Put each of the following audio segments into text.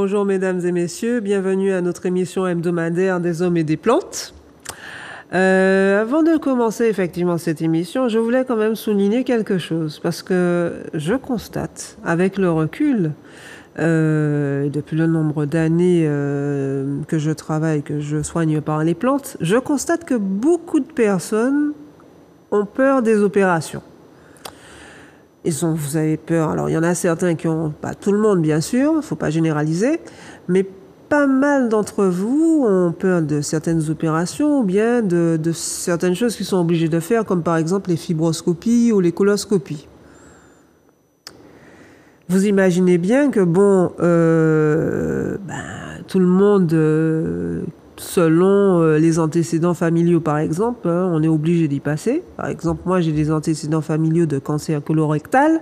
bonjour mesdames et messieurs, bienvenue à notre émission hebdomadaire des hommes et des plantes. Avant de commencer effectivement cette émission, je voulais quand même souligner quelque chose parce que je constate avec le recul, depuis le nombre d'années que je travaille, que je soigne par les plantes, je constate que beaucoup de personnes ont peur des opérations. Vous avez peur. Alors, il y en a certains qui ont, pas tout le monde bien sûr, il ne faut pas généraliser, mais pas mal d'entre vous ont peur de certaines opérations ou bien de certaines choses qu'ils sont obligés de faire, comme par exemple les fibroscopies ou les coloscopies. Vous imaginez bien que, bon, tout le monde, selon les antécédents familiaux par exemple, on est obligé d'y passer. Par exemple, moi j'ai des antécédents familiaux de cancer colorectal.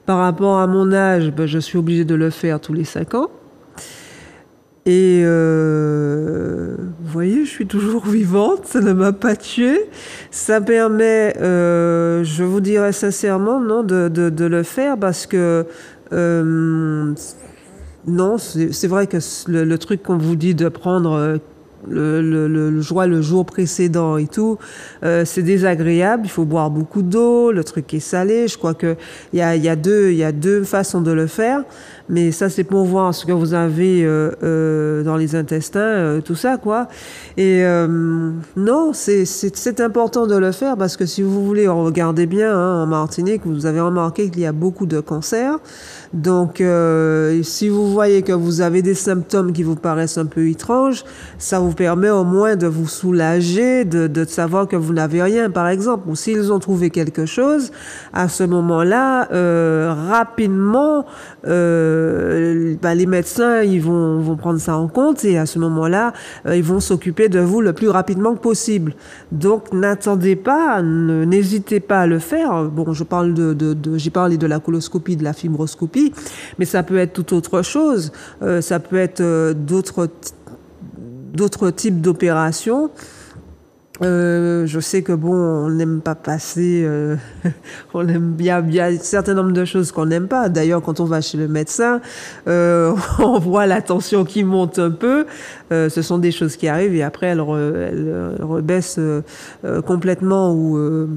Par rapport à mon âge, je suis obligée de le faire tous les 5 ans. Et vous voyez, je suis toujours vivante, ça ne m'a pas tuée. Ça permet, je vous dirais sincèrement, non, de le faire parce que non, c'est vrai que le truc qu'on vous dit de prendre le jour précédent et tout, c'est désagréable. Il faut boire beaucoup d'eau, le truc est salé. Je crois que il y a deux façons de le faire. Mais ça, c'est pour voir ce que vous avez dans les intestins, tout ça, quoi. Et non, c'est important de le faire parce que si vous voulez, regardez bien en Martinique, vous avez remarqué qu'il y a beaucoup de cancers. Donc, si vous voyez que vous avez des symptômes qui vous paraissent un peu étranges, ça vous permet au moins de vous soulager, de savoir que vous n'avez rien, par exemple. Ou s'ils ont trouvé quelque chose, à ce moment-là, rapidement, les médecins, ils vont prendre ça en compte et à ce moment-là, ils vont s'occuper de vous le plus rapidement que possible. Donc, n'attendez pas, n'hésitez pas à le faire. Bon, j'ai parlé de la coloscopie, de la fibroscopie, mais ça peut être tout autre chose. Ça peut être d'autres types d'opérations. Je sais que bon, on n'aime pas passer, il y a un certain nombre de choses qu'on n'aime pas. D'ailleurs, quand on va chez le médecin, on voit la tension qui monte un peu. Ce sont des choses qui arrivent et après elle rebaisse complètement ou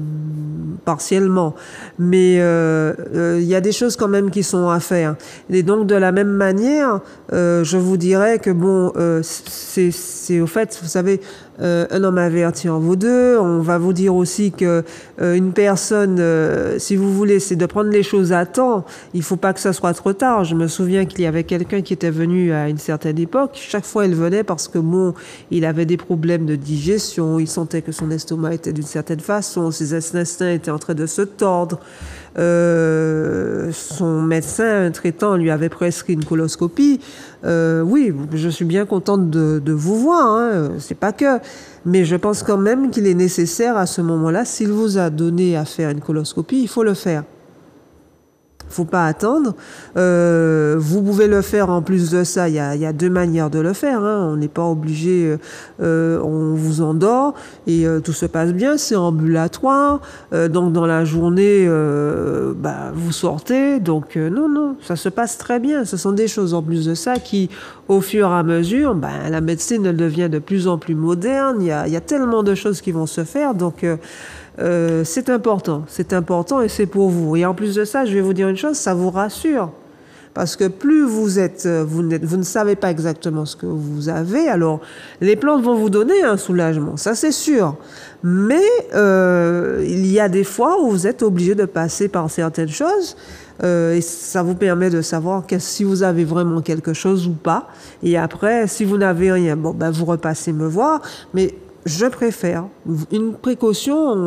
partiellement. Mais il y a des choses quand même qui sont à faire. Et donc de la même manière, je vous dirais que bon, c'est au fait, vous savez, un homme averti en vaut deux. On va vous dire aussi que une personne, si vous voulez, c'est de prendre les choses à temps. Il faut pas que ça soit trop tard. Je me souviens qu'il y avait quelqu'un qui était venu à une certaine époque. Chaque fois, il venait parce que bon, il avait des problèmes de digestion. Il sentait que son estomac était d'une certaine façon. Ses intestins étaient en train de se tordre. Son médecin traitant lui avait prescrit une coloscopie. Oui, je suis bien contente de vous voir, hein, c'est pas que, mais je pense quand même qu'il est nécessaire à ce moment-là, s'il vous a donné à faire une coloscopie, il faut le faire. Faut pas attendre. Vous pouvez le faire en plus de ça. Il y a deux manières de le faire. Hein. On n'est pas obligé. On vous endort et tout se passe bien. C'est ambulatoire. Donc dans la journée, vous sortez. Donc non, ça se passe très bien. Ce sont des choses en plus de ça qui, au fur et à mesure, la médecine elle devient de plus en plus moderne. Il y a tellement de choses qui vont se faire. Donc c'est important et c'est pour vous. Et en plus de ça, je vais vous dire une chose, ça vous rassure. Parce que plus vous ne savez pas exactement ce que vous avez, alors les plantes vont vous donner un soulagement, ça c'est sûr. Mais il y a des fois où vous êtes obligé de passer par certaines choses et ça vous permet de savoir si vous avez vraiment quelque chose ou pas. Et après, si vous n'avez rien, vous repassez me voir. Mais je préfère une précaution,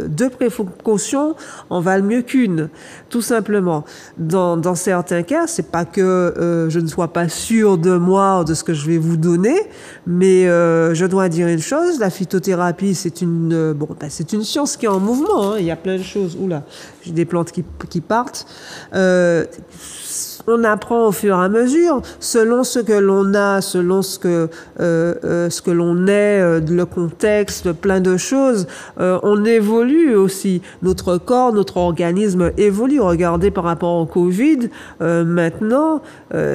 deux précautions en valent mieux qu'une, tout simplement. Dans certains cas, c'est pas que je ne sois pas sûre de moi ou de ce que je vais vous donner, mais je dois dire une chose, la phytothérapie, c'est une science qui est en mouvement. Hein. Il y a plein de choses. Oula, j'ai des plantes qui partent. on apprend au fur et à mesure, selon ce que l'on a, selon ce que l'on est, le contexte, plein de choses. On évolue aussi. Notre corps, notre organisme évolue. Regardez par rapport au Covid, maintenant,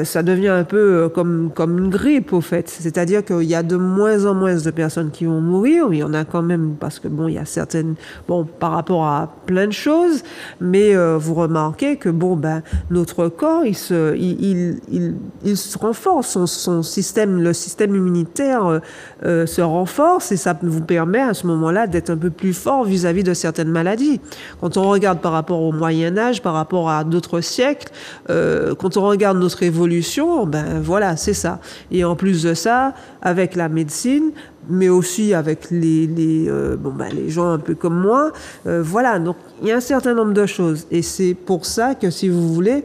ça devient un peu comme une grippe, au fait. C'est-à-dire qu'il y a de moins en moins de personnes qui vont mourir. Il y en a quand même, parce que bon, il y a certaines, bon, par rapport à plein de choses, mais vous remarquez que bon, ben, notre corps, il se renforce, son système, le système immunitaire se renforce et ça vous permet à ce moment-là d'être un peu plus fort vis-à-vis de certaines maladies. Quand on regarde par rapport au Moyen-Âge, par rapport à d'autres siècles, quand on regarde notre évolution, ben voilà, c'est ça. Et en plus de ça, avec la médecine, mais aussi avec les gens un peu comme moi. Voilà, donc il y a un certain nombre de choses. Et c'est pour ça que, si vous voulez,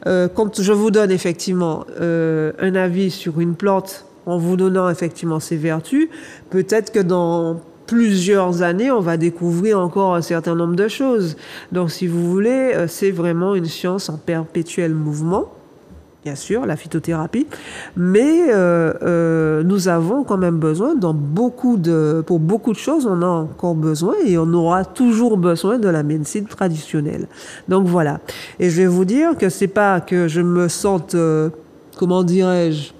quand je vous donne effectivement un avis sur une plante, en vous donnant effectivement ses vertus, peut-être que dans plusieurs années, on va découvrir encore un certain nombre de choses. Donc, si vous voulez, c'est vraiment une science en perpétuel mouvement. Bien sûr, la phytothérapie, mais nous avons quand même besoin, pour beaucoup de choses, on a encore besoin et on aura toujours besoin de la médecine traditionnelle. Donc voilà. Et je vais vous dire que c'est pas que je me sente, comment dirais-je,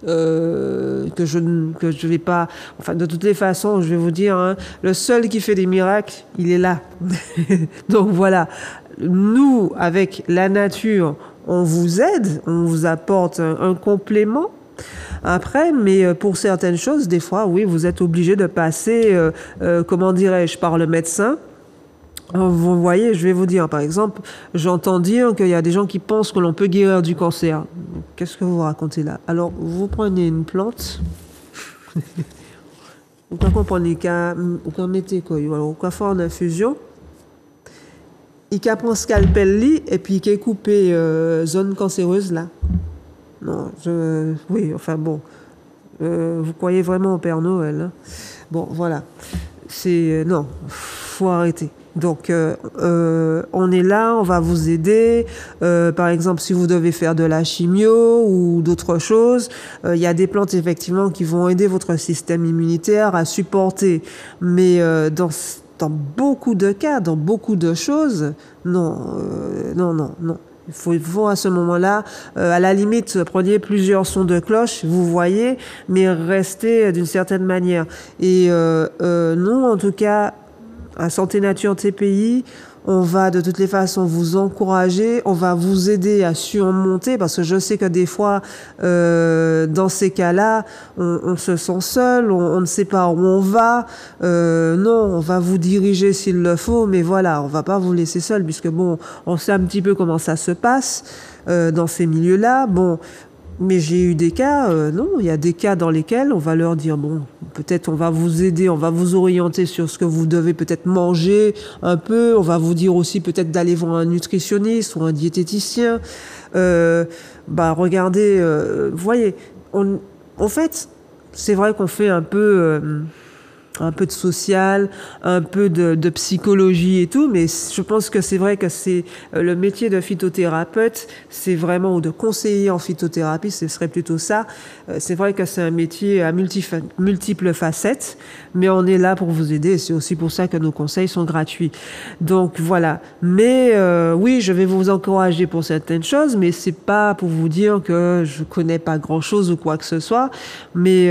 que je vais pas, enfin de toutes les façons, je vais vous dire, hein, le seul qui fait des miracles, il est là. Donc voilà. Nous, avec la nature, on vous aide, on vous apporte un complément. Après, mais pour certaines choses, des fois, oui, vous êtes obligé de passer, comment dirais-je, par le médecin. Vous voyez, je vais vous dire, par exemple, j'entends dire qu'il y a des gens qui pensent que l'on peut guérir du cancer. Qu'est-ce que vous racontez là? Alors, vous prenez une plante, vous comprenez qu'à mettez quoi, alors, qu'à faire en infusion, il a pris un scalpel li, et puis il a coupé zone cancéreuse là. Non, oui, enfin bon, vous croyez vraiment au Père Noël, hein? Bon, voilà, non, faut arrêter. Donc, on est là, on va vous aider. Par exemple, si vous devez faire de la chimio ou d'autres choses, il y a des plantes effectivement qui vont aider votre système immunitaire à supporter. Mais dans beaucoup de cas, dans beaucoup de choses, non. Il faut à ce moment-là, à la limite, preniez plusieurs sons de cloche, vous voyez, mais restez d'une certaine manière. Et nous, en tout cas, à Santé Nature TPI, on va de toutes les façons vous encourager, on va vous aider à surmonter, parce que je sais que des fois, dans ces cas-là, on se sent seul, on ne sait pas où on va. Non, on va vous diriger s'il le faut, mais voilà, on va pas vous laisser seul, puisque bon, on sait un petit peu comment ça se passe dans ces milieux-là. Bon, mais j'ai eu des cas, non, il y a des cas dans lesquels on va leur dire, bon, peut-être on va vous aider, on va vous orienter sur ce que vous devez peut-être manger un peu, on va vous dire aussi peut-être d'aller voir un nutritionniste ou un diététicien. Regardez, vous voyez, en fait, c'est vrai qu'on fait un peu de social, un peu de psychologie et tout, mais je pense que c'est vrai que c'est le métier de phytothérapeute, c'est vraiment, ou de conseiller en phytothérapie, ce serait plutôt ça. C'est vrai que c'est un métier à multiples facettes, mais on est là pour vous aider, et c'est aussi pour ça que nos conseils sont gratuits. Donc voilà. Mais oui, je vais vous encourager pour certaines choses, mais c'est pas pour vous dire que je connais pas grand-chose ou quoi que ce soit, mais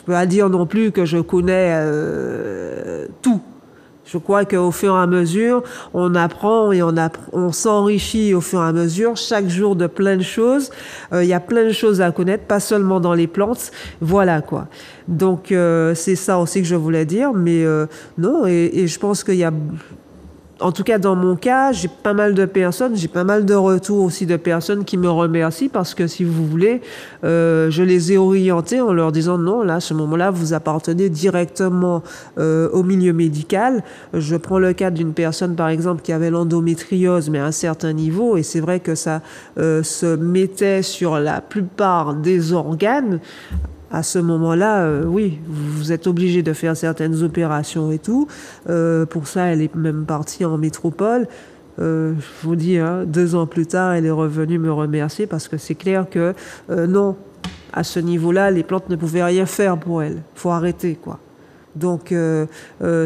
je peux pas dire non plus que je connais tout. Je crois qu'au fur et à mesure, on apprend et on s'enrichit au fur et à mesure, chaque jour, de plein de choses. Il y a plein de choses à connaître, pas seulement dans les plantes. Voilà, quoi. Donc, c'est ça aussi que je voulais dire. Mais non, et je pense qu'il y a... En tout cas, dans mon cas, j'ai pas mal de personnes, j'ai pas mal de retours aussi de personnes qui me remercient parce que, si vous voulez, je les ai orientés en leur disant non, là, à ce moment-là, vous appartenez directement au milieu médical. Je prends le cas d'une personne, par exemple, qui avait l'endométriose, mais à un certain niveau, et c'est vrai que ça se mettait sur la plupart des organes. À ce moment-là, oui, vous êtes obligé de faire certaines opérations et tout. Pour ça, elle est même partie en métropole. je vous dis, hein, 2 ans plus tard, elle est revenue me remercier parce que c'est clair que non, à ce niveau-là, les plantes ne pouvaient rien faire pour elle. Faut arrêter, quoi. Donc,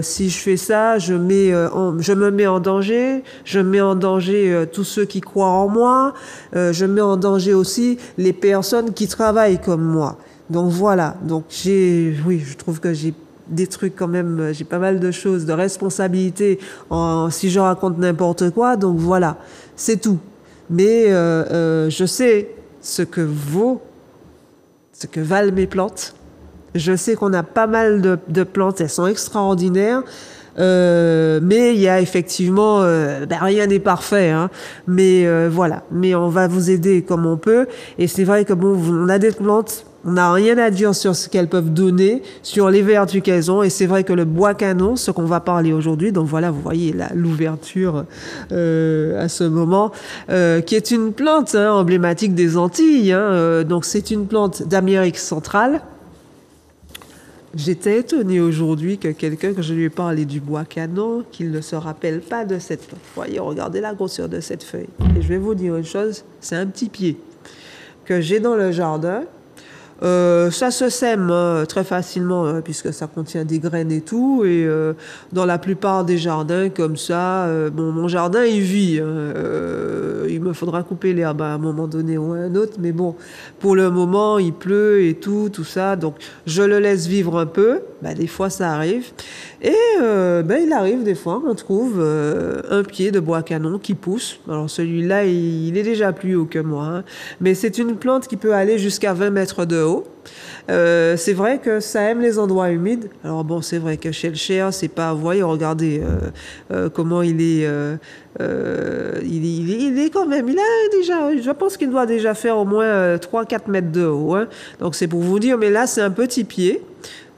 si je fais ça, je me mets en danger, je mets en danger tous ceux qui croient en moi, je mets en danger aussi les personnes qui travaillent comme moi. Donc voilà, donc oui, je trouve que j'ai des trucs quand même, j'ai pas mal de choses, de responsabilités si je raconte n'importe quoi, donc voilà, c'est tout. Mais je sais ce que valent mes plantes. Je sais qu'on a pas mal de plantes, elles sont extraordinaires, mais il y a effectivement, rien n'est parfait, hein, mais voilà. Mais on va vous aider comme on peut, et c'est vrai que bon, on a des plantes, on n'a rien à dire sur ce qu'elles peuvent donner, sur les vertus qu'elles ont, et c'est vrai que le bois canon, ce qu'on va parler aujourd'hui, donc voilà, vous voyez l'ouverture à ce moment, qui est une plante emblématique des Antilles, hein, donc c'est une plante d'Amérique centrale. J'étais étonnée aujourd'hui que quelqu'un, que je lui ai parlé du bois canon, qu'il ne se rappelle pas de cette feuille. Vous voyez, regardez la grosseur de cette feuille. Et je vais vous dire une chose, c'est un petit pied que j'ai dans le jardin. Ça se sème très facilement puisque ça contient des graines et tout, et dans la plupart des jardins comme ça, bon, mon jardin il vit, il me faudra couper l'herbe à un moment donné ou à un autre, mais bon, pour le moment il pleut et tout ça, donc je le laisse vivre un peu, des fois ça arrive, et il arrive des fois qu'on trouve un pied de bois canon qui pousse. Alors celui-là il est déjà plus haut que moi, hein, mais c'est une plante qui peut aller jusqu'à 20 mètres de haut. C'est vrai que ça aime les endroits humides. Alors bon, c'est vrai que chez le Cher, c'est pas... Vous voyez, regardez comment il est... il est quand même... Il a déjà... Je pense qu'il doit déjà faire au moins 3-4 mètres de haut. Hein. Donc c'est pour vous dire, mais là, c'est un petit pied.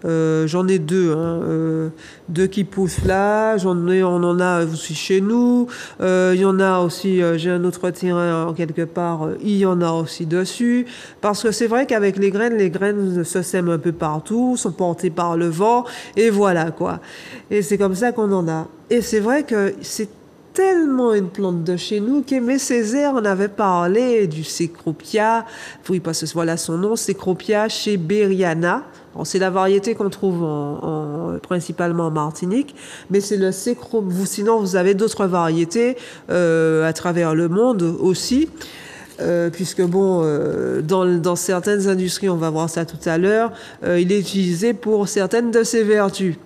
J'en ai 2, hein, 2 qui poussent là, on en a aussi chez nous, il y en a aussi, j'ai un autre terrain quelque part, il y en a aussi dessus, parce que c'est vrai qu'avec les graines se sèment un peu partout, sont portées par le vent, et voilà quoi. Et c'est comme ça qu'on en a. Et c'est vrai que c'est tellement une plante de chez nous qu'Aimé Césaire en avait parlé du Cecropia, oui, parce que voilà son nom, Cecropia sheberiana. C'est la variété qu'on trouve principalement en Martinique, mais c'est le sinon vous avez d'autres variétés à travers le monde aussi, puisque bon, dans certaines industries, on va voir ça tout à l'heure, il est utilisé pour certaines de ses vertus.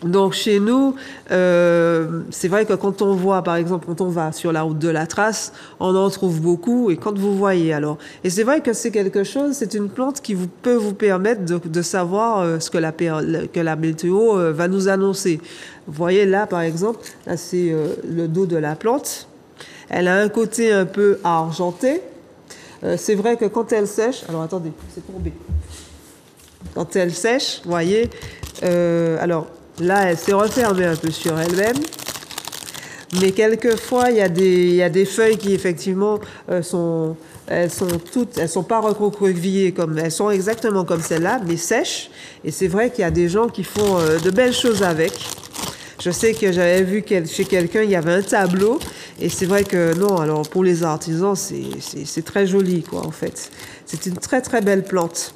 Donc chez nous, c'est vrai que quand on voit, par exemple, quand on va sur la route de la Trace, on en trouve beaucoup. Et quand vous voyez alors, et c'est vrai que c'est quelque chose, c'est une plante qui peut vous permettre de savoir ce que la météo va nous annoncer. Vous voyez là, par exemple, là c'est le dos de la plante. Elle a un côté un peu argenté. C'est vrai que quand elle sèche, alors attendez, c'est courbé. Quand elle sèche, vous voyez, alors là, elle s'est refermée un peu sur elle-même. Mais quelquefois, il y a des feuilles qui, effectivement, elles sont pas recroquevillées comme, elles sont exactement comme celle-là, mais sèches. Et c'est vrai qu'il y a des gens qui font de belles choses avec. Je sais que j'avais vu chez quelqu'un, il y avait un tableau. Et c'est vrai que, non, alors, pour les artisans, c'est très joli, quoi, en fait. C'est une très, très belle plante.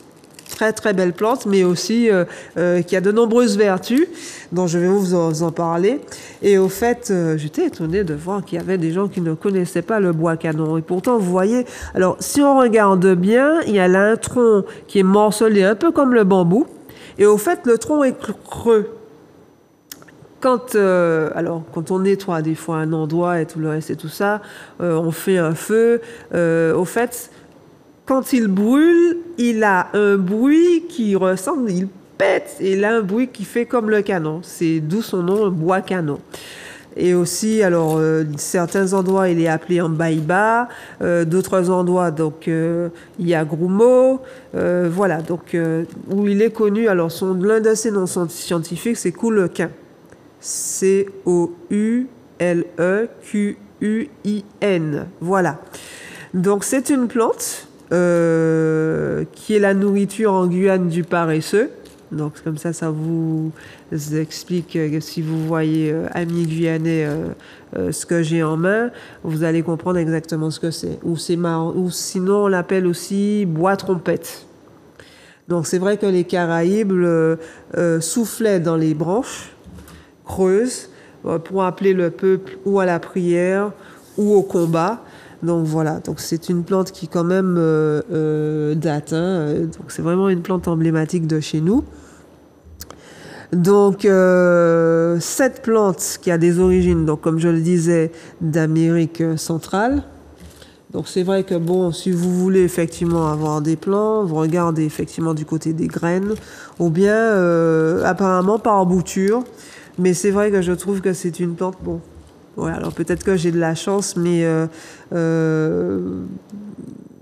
Très très belle plante, mais aussi qui a de nombreuses vertus, dont je vais vous en parler. Et au fait, j'étais étonnée de voir qu'il y avait des gens qui ne connaissaient pas le bois canon. Et pourtant, vous voyez, alors si on regarde bien, il y a là un tronc qui est morcelé, un peu comme le bambou. Et au fait, le tronc est creux. Quand on nettoie des fois un endroit et tout le reste et tout ça, on fait un feu. Au fait, quand il brûle, il a un bruit qui ressemble, il pète, et il a un bruit qui fait comme le canon. C'est d'où son nom, bois canon. Et aussi, alors, certains endroits, il est appelé Ambaïba, d'autres endroits, donc, il y a Grumeau, voilà, donc, où il est connu, alors, l'un de ses noms scientifiques, c'est Coulequin. Ceulequin, voilà. Donc, c'est une plante qui est la nourriture en Guyane du paresseux. Donc comme ça vous explique que si vous voyez ami guyanais ce que j'ai en main, vous allez comprendre exactement ce que c'est. Ou sinon on l'appelle aussi bois trompette. Donc c'est vrai que les Caraïbes soufflaient dans les branches creuses pour appeler le peuple ou à la prière ou au combat. Donc voilà, donc c'est une plante qui quand même date. Donc c'est vraiment une plante emblématique de chez nous. Donc cette plante qui a des origines, donc comme je le disais, d'Amérique centrale. Donc c'est vrai que bon, si vous voulez effectivement avoir des plants, vous regardez effectivement du côté des graines, ou bien apparemment par bouture. Mais c'est vrai que je trouve que c'est une plante, bon, ouais, alors peut-être que j'ai de la chance, mais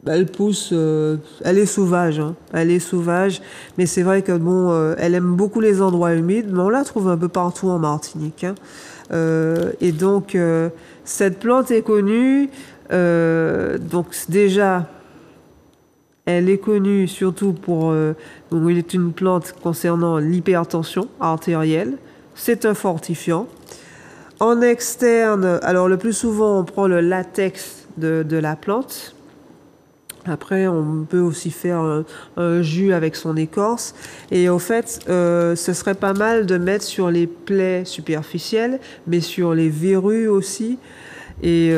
elle pousse, elle est sauvage, hein. Elle est sauvage, mais c'est vrai que bon, elle aime beaucoup les endroits humides, mais on la trouve un peu partout en Martinique, hein. Et donc cette plante est connue, donc déjà elle est connue surtout pour, donc il est une plante concernant l'hypertension artérielle. C'est un fortifiant. En externe, alors le plus souvent on prend le latex de la plante. Après, on peut aussi faire un jus avec son écorce. Et au fait, ce serait pas mal de mettre sur les plaies superficielles, mais sur les verrues aussi, et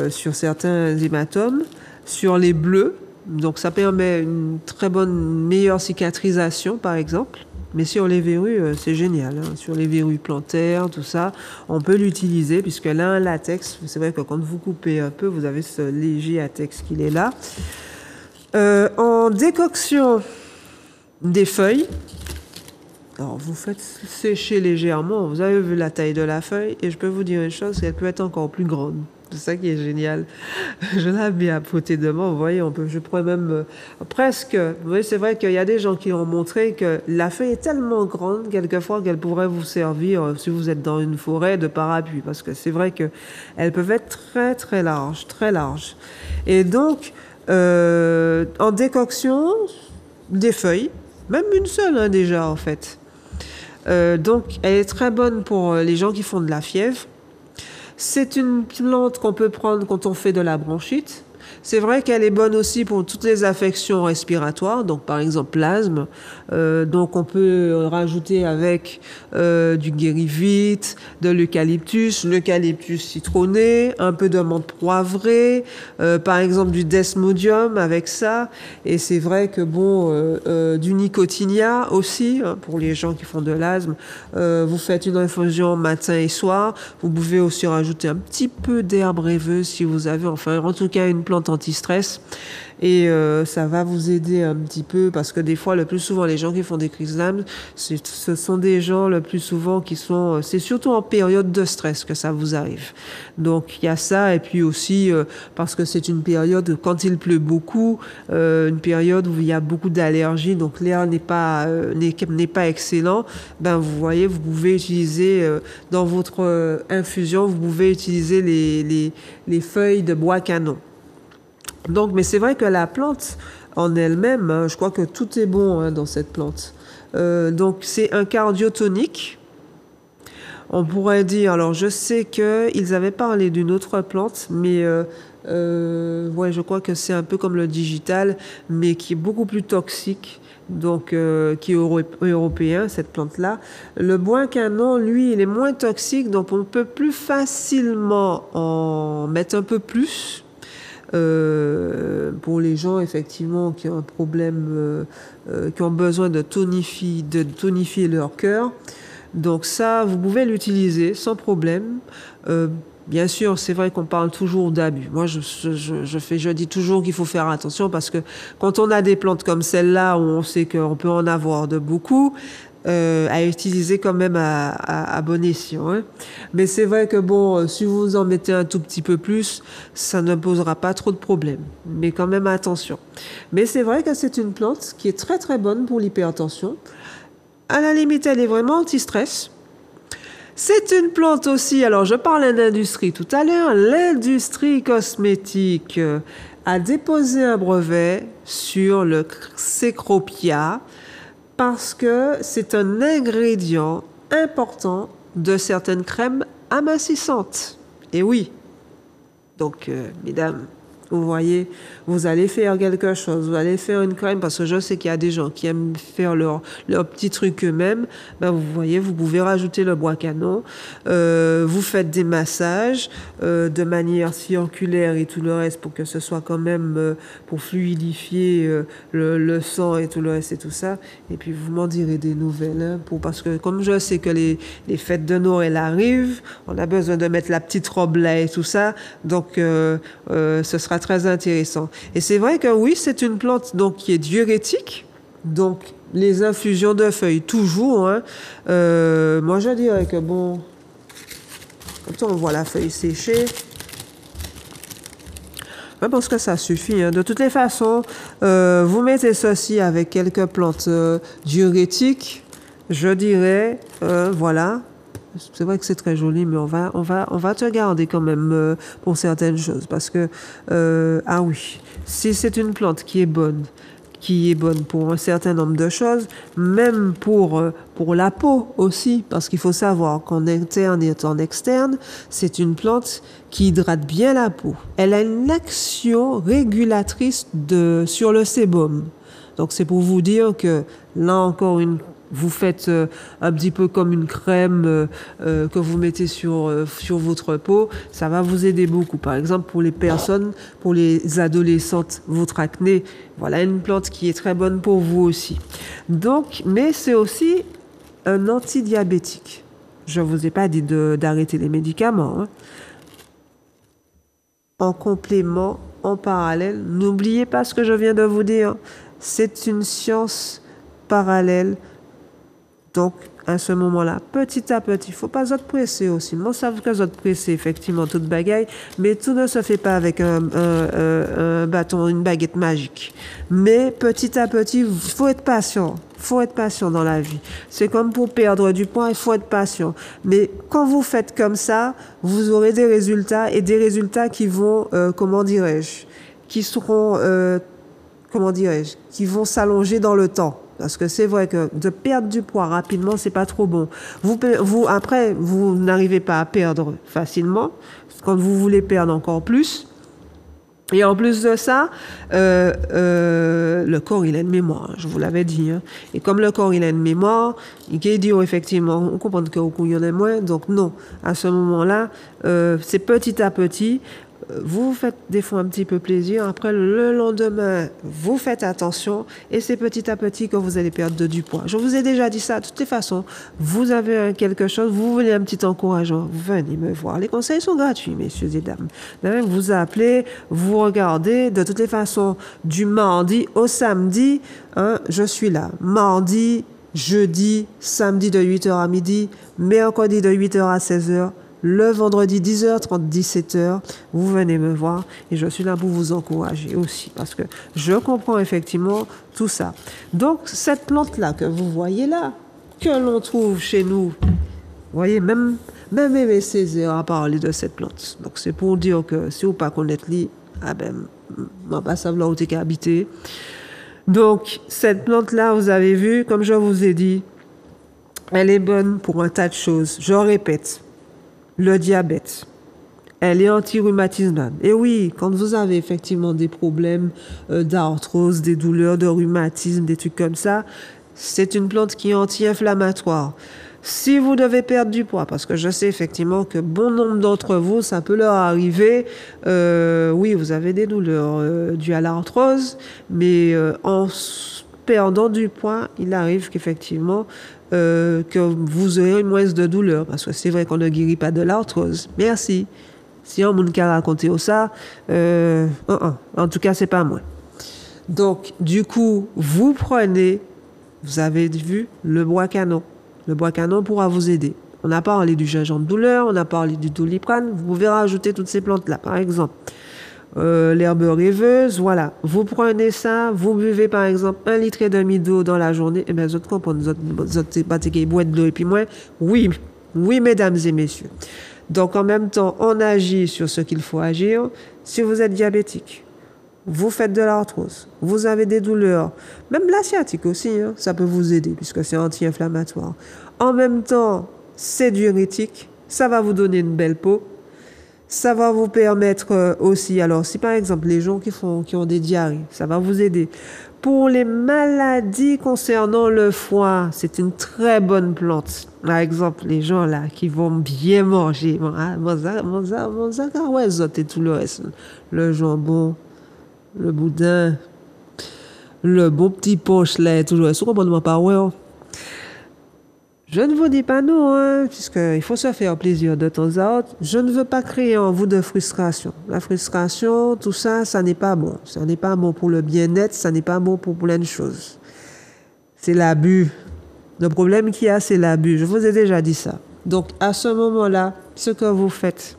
sur certains hématomes, sur les bleus. Donc ça permet une très bonne, meilleure cicatrisation, par exemple. Mais sur les verrues, c'est génial, hein. Sur les verrues plantaires, tout ça, on peut l'utiliser, puisqu'elle a un latex. C'est vrai que quand vous coupez un peu, vous avez ce léger latex qu'il est là. En décoction des feuilles, alors vous faites sécher légèrement, vous avez vu la taille de la feuille, et je peux vous dire une chose, elle peut être encore plus grande. C'est ça qui est génial. Je l'ai mis à côté de moi, vous voyez, je pourrais même presque, vous voyez, c'est vrai qu'il y a des gens qui ont montré que la feuille est tellement grande, quelquefois, qu'elle pourrait vous servir, si vous êtes dans une forêt, de parapluie, parce que c'est vrai qu'elles peuvent être très très larges, très larges. Et donc, en décoction des feuilles, même une seule, hein, déjà en fait. Donc elle est très bonne pour les gens qui font de la fièvre. C'est une plante qu'on peut prendre quand on fait de la bronchite. C'est vrai qu'elle est bonne aussi pour toutes les affections respiratoires, donc par exemple l'asthme. Donc on peut rajouter avec du guérivite, de l'eucalyptus citronné, un peu de menthe poivrée, par exemple du desmodium avec ça. Et c'est vrai que bon, du nicotinia aussi, hein, pour les gens qui font de l'asthme. Vous faites une infusion matin et soir. Vous pouvez aussi rajouter un petit peu d'herbe rêveuse si vous avez, enfin en tout cas une plante anti-stress, et ça va vous aider un petit peu, parce que des fois, le plus souvent, les gens qui font des crises d'asthme, ce sont des gens le plus souvent qui sont, c'est surtout en période de stress que ça vous arrive. Donc il y a ça, et puis aussi parce que c'est une période, quand il pleut beaucoup, une période où il y a beaucoup d'allergies, donc l'air n'est pas excellent. Ben vous voyez, vous pouvez utiliser dans votre infusion, vous pouvez utiliser les feuilles de bois canon. Donc, mais c'est vrai que la plante en elle-même, hein, je crois que tout est bon, hein, dans cette plante. Donc c'est un cardiotonique. On pourrait dire, alors je sais qu'ils avaient parlé d'une autre plante, mais ouais, je crois que c'est un peu comme le digital, mais qui est beaucoup plus toxique, donc qui est européen, cette plante-là. Le bois canon, lui, il est moins toxique, donc on peut plus facilement en mettre un peu plus. Pour les gens effectivement qui ont un problème, qui ont besoin de tonifier leur cœur. Donc ça, vous pouvez l'utiliser sans problème. Bien sûr, c'est vrai qu'on parle toujours d'abus. Moi, je dis toujours qu'il faut faire attention, parce que quand on a des plantes comme celle-là, où on sait qu'on peut en avoir de beaucoup, à utiliser quand même à bon escient, hein. Mais c'est vrai que bon, si vous en mettez un tout petit peu plus, ça ne posera pas trop de problèmes. Mais quand même attention. Mais c'est vrai que c'est une plante qui est très très bonne pour l'hypertension. À la limite, elle est vraiment anti-stress. C'est une plante aussi, alors je parlais d'industrie tout à l'heure, l'industrie cosmétique a déposé un brevet sur le Cecropia, parce que c'est un ingrédient important de certaines crèmes amincissantes. Et oui, donc, mesdames, vous voyez, vous allez faire quelque chose, vous allez faire une crème, parce que je sais qu'il y a des gens qui aiment faire leur petit truc eux-mêmes. Ben, vous voyez, vous pouvez rajouter le bois canon. Vous faites des massages de manière circulaire et tout le reste pour que ce soit quand même pour fluidifier le sang et tout le reste et tout ça. Et puis, vous m'en direz des nouvelles. Hein, parce que comme je sais que les fêtes de Noël arrivent, on a besoin de mettre la petite robe là et tout ça. Donc, ce sera très intéressant. Et c'est vrai que oui, c'est une plante donc qui est diurétique. Donc les infusions de feuilles toujours. Hein. Moi je dirais que bon, comme ça on voit la feuille séchée. Je pense que ça suffit. Hein. De toutes les façons, vous mettez ceci avec quelques plantes diurétiques. Je dirais, voilà. C'est vrai que c'est très joli, mais on va te garder quand même pour certaines choses. Parce que, ah oui, si c'est une plante qui est bonne pour un certain nombre de choses, même pour la peau aussi, parce qu'il faut savoir qu'en interne et en externe, c'est une plante qui hydrate bien la peau. Elle a une action régulatrice sur le sébum. Donc c'est pour vous dire que là encore vous faites un petit peu comme une crème que vous mettez sur votre peau, ça va vous aider beaucoup. Par exemple, pour les adolescentes, votre acné, voilà une plante qui est très bonne pour vous aussi. Donc, mais c'est aussi un antidiabétique. Je ne vous ai pas dit d'arrêter les médicaments. Hein. En complément, en parallèle, n'oubliez pas ce que je viens de vous dire. C'est une science parallèle. Donc, à ce moment-là, petit à petit, il ne faut pas être pressé aussi. Moi, ça veut que vous êtes pressé, effectivement, toute bagaille, mais tout ne se fait pas avec un bâton, une baguette magique. Mais petit à petit, il faut être patient. Il faut être patient dans la vie. C'est comme pour perdre du poids, il faut être patient. Mais quand vous faites comme ça, vous aurez des résultats et des résultats qui vont, qui seront, qui vont s'allonger dans le temps. Parce que c'est vrai que de perdre du poids rapidement, c'est pas trop bon. Après, vous n'arrivez pas à perdre facilement. Quand vous voulez perdre encore plus. Et en plus de ça, le corps, il a une mémoire. Je vous l'avais dit. Hein. Et comme le corps, il a une mémoire, il dit effectivement, on comprend que il y en a moins. Donc non, à ce moment-là, c'est petit à petit. Vous vous faites des fois un petit peu plaisir. Après, le lendemain, vous faites attention et c'est petit à petit que vous allez perdre du poids. Je vous ai déjà dit ça. De toutes les façons, vous avez quelque chose, vous voulez un petit encouragement, venez me voir. Les conseils sont gratuits, messieurs et dames. Vous appelez, vous regardez. De toutes les façons, du mardi au samedi, hein, je suis là. Mardi, jeudi, samedi de 8h à midi, mercredi de 8h à 16h. Le vendredi 10h30, 17h, vous venez me voir et je suis là pour vous encourager aussi parce que je comprends effectivement tout ça. Donc, cette plante-là que vous voyez là, que l'on trouve chez nous, vous voyez, même Aimé Césaire a parlé de cette plante. Donc, c'est pour dire que si vous ne connaissez pas, ah ben, on va pas savoir où tu habité. Donc, cette plante-là, vous avez vu, comme je vous ai dit, elle est bonne pour un tas de choses. Je répète. Le diabète, elle est anti-rhumatismale. Et oui, quand vous avez effectivement des problèmes d'arthrose, des douleurs de rhumatisme, des trucs comme ça, c'est une plante qui est anti-inflammatoire. Si vous devez perdre du poids, parce que je sais effectivement que bon nombre d'entre vous, ça peut leur arriver, oui, vous avez des douleurs dues à l'arthrose, mais en perdant du poids, il arrive qu'effectivement, que vous aurez moins de douleur. Parce que c'est vrai qu'on ne guérit pas de l'arthrose. Merci. Si on m'a raconté ça, en tout cas, c'est pas moi. Donc, du coup, vous prenez, vous avez vu, le bois canon. Le bois canon pourra vous aider. On a parlé du gingembre douleur, on a parlé du doliprane. Vous pouvez rajouter toutes ces plantes-là, par exemple. L'herbe rêveuse, voilà. Vous prenez ça, vous buvez par exemple 1,5 litre d'eau dans la journée, et bien vous comprenez, vous êtes boîte d'eau et puis moins. Oui, mesdames et messieurs. Donc en même temps, on agit sur ce qu'il faut agir. Si vous êtes diabétique, vous faites de l'arthrose, vous avez des douleurs, même la sciatique aussi, hein, ça peut vous aider puisque c'est anti-inflammatoire. En même temps, c'est diurétique, ça va vous donner une belle peau, ça va vous permettre aussi, alors si par exemple les gens qui ont des diarrhées, ça va vous aider. Pour les maladies concernant le foie, c'est une très bonne plante. Par exemple, les gens là qui vont bien manger, et tout le reste, le jambon, le boudin, le bon petit pochelet, tout le reste, vous comprenez pas, ouais. Je ne vous dis pas non, hein, puisqu'il faut se faire plaisir de temps à autre. Je ne veux pas créer en vous de frustration. La frustration, tout ça, ça n'est pas bon. Ça n'est pas bon pour le bien-être, ça n'est pas bon pour plein de choses. C'est l'abus. Le problème qu'il y a, c'est l'abus. Je vous ai déjà dit ça. Donc, à ce moment-là, ce que vous faites,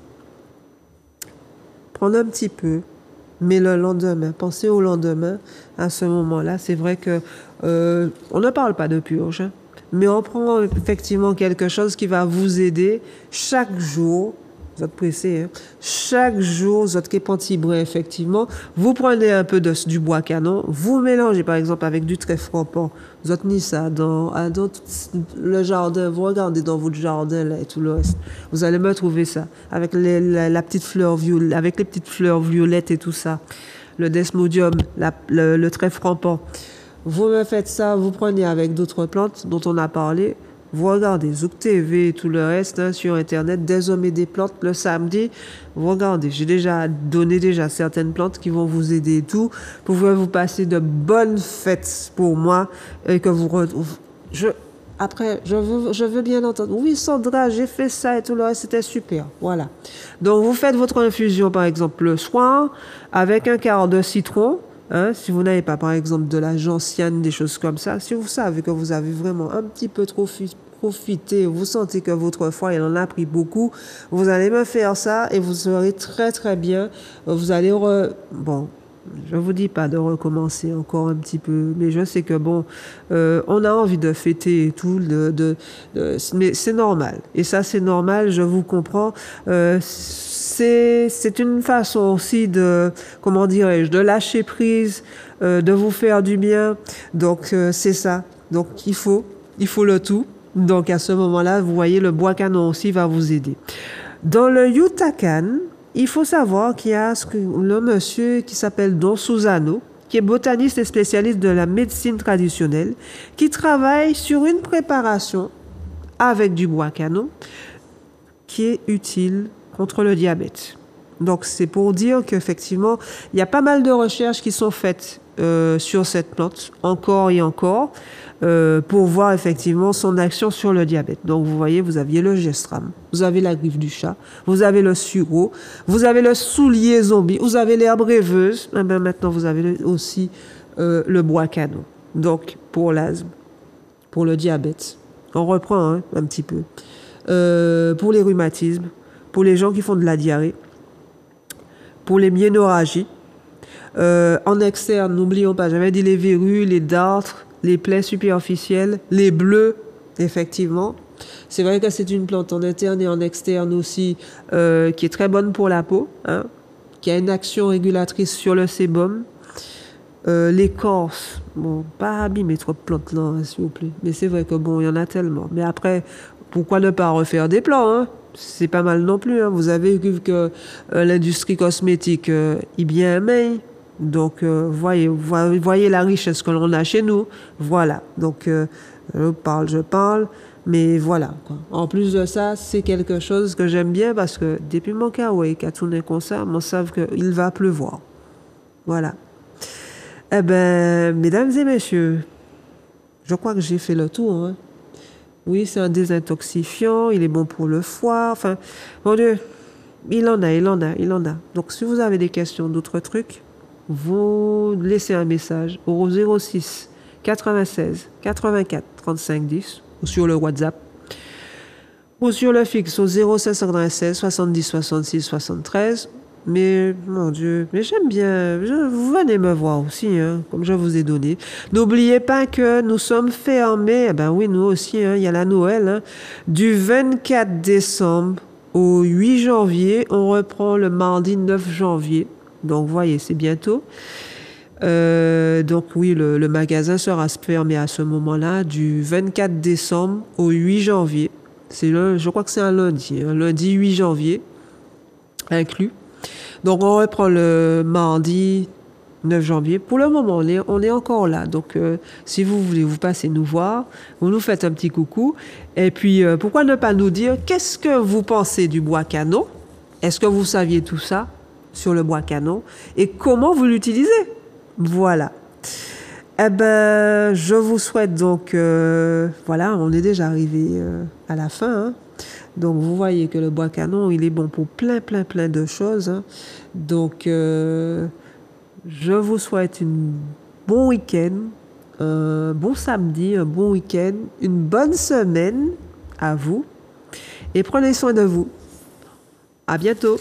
prenez un petit peu, mais le lendemain, pensez au lendemain. À ce moment-là, c'est vrai que on ne parle pas de purge, hein. Mais on prend effectivement quelque chose qui va vous aider chaque jour. Vous êtes pressé, hein? Chaque jour, vous êtes pantibrin, effectivement. Vous prenez un peu du bois canon, vous mélangez par exemple avec du trèfle rampant. Vous êtes mis ça dans le jardin, vous regardez dans votre jardin là, et tout le reste. Vous allez me trouver ça avec la petite fleur violette, avec les petites fleurs violettes et tout ça. Le desmodium, le trèfle rampant. Vous me faites ça, vous prenez avec d'autres plantes dont on a parlé, vous regardez Zouk TV et tout le reste, hein, sur Internet, des hommes et des plantes, le samedi, vous regardez. J'ai déjà donné certaines plantes qui vont vous aider et tout. Vous pouvez vous passer de bonnes fêtes pour moi et que vous après, je veux bien entendre. Oui, Sandra, j'ai fait ça et tout le reste, c'était super. Voilà. Donc, vous faites votre infusion, par exemple, le soir, avec un quart de citron. Hein, si vous n'avez pas, par exemple, de la gentiane, des choses comme ça, si vous savez que vous avez vraiment un petit peu trop profité, vous sentez que votre foie, il en a pris beaucoup, vous allez me faire ça et vous serez très, très bien. Vous allez... Bon, je vous dis pas de recommencer encore un petit peu, mais je sais que, bon, on a envie de fêter et tout, mais c'est normal. Et ça, c'est normal, je vous comprends. C'est une façon aussi de, comment dirais-je, de lâcher prise, de vous faire du bien. Donc, c'est ça. Donc, il faut le tout. Donc, à ce moment-là, vous voyez, le bois canon aussi va vous aider. Dans le Yucatan, il faut savoir qu'il y a le monsieur qui s'appelle Don Susano, qui est botaniste et spécialiste de la médecine traditionnelle, qui travaille sur une préparation avec du bois canon qui est utile contre le diabète. Donc, c'est pour dire qu'effectivement, il y a pas mal de recherches qui sont faites sur cette plante, encore et encore, pour voir effectivement son action sur le diabète. Donc, vous voyez, vous aviez le gestram, vous avez la griffe du chat, vous avez le sureau, vous avez le soulier zombie, vous avez l'herbe rêveuse, et bien maintenant, vous avez aussi le bois canon. Donc, pour l'asthme, pour le diabète, on reprend un petit peu. Pour les rhumatismes, pour les gens qui font de la diarrhée, pour les myénorrhagies. En externe, n'oublions pas, j'avais dit les verrues, les dartres, les plaies superficielles, les bleus, effectivement. C'est vrai que c'est une plante en interne et en externe aussi qui est très bonne pour la peau, hein, qui a une action régulatrice sur le sébum. L'écorce, bon, pas abîmer trop de plantes là, hein, s'il vous plaît. Mais c'est vrai que bon, il y en a tellement. Mais après, pourquoi ne pas refaire des plants, hein? C'est pas mal non plus, hein. Vous avez vu que l'industrie cosmétique est bien aimée. Donc, voyez la richesse que l'on a chez nous. Voilà. Donc, je parle, mais voilà, quoi. En plus de ça, c'est quelque chose que j'aime bien parce que depuis mon kawaii qui a tourné comme ça, on sait qu'il va pleuvoir. Voilà. Eh ben, mesdames et messieurs, je crois que j'ai fait le tour, hein. Oui, c'est un désintoxifiant, il est bon pour le foie, enfin, mon Dieu, il en a. Donc, si vous avez des questions, d'autres trucs, vous laissez un message au 06 96 84 35 10 ou sur le WhatsApp ou sur le fixe au 0796 70 66 73. Mais, mon Dieu, mais j'aime bien, vous venez me voir aussi, hein, comme je vous ai donné. N'oubliez pas que nous sommes fermés, eh ben oui, nous aussi, hein, il y a la Noël, hein, du 24 décembre au 8 janvier, on reprend le mardi 9 janvier. Donc, vous voyez, c'est bientôt. Donc, oui, le magasin sera fermé à ce moment-là, du 24 décembre au 8 janvier. Je crois que c'est un lundi 8 janvier, inclus. Donc, on reprend le mardi 9 janvier. Pour le moment, on est encore là. Donc, si vous voulez vous passer nous voir, vous nous faites un petit coucou. Et puis, pourquoi ne pas nous dire qu'est-ce que vous pensez du bois canon? Est-ce que vous saviez tout ça sur le bois canon? Et comment vous l'utilisez? Voilà. Eh ben, je vous souhaite donc... voilà, on est déjà arrivé à la fin, hein. Donc, vous voyez que le bois canon, il est bon pour plein de choses, hein. Donc, je vous souhaite un bon week-end, un bon samedi, un bon week-end, une bonne semaine à vous. Et prenez soin de vous. À bientôt.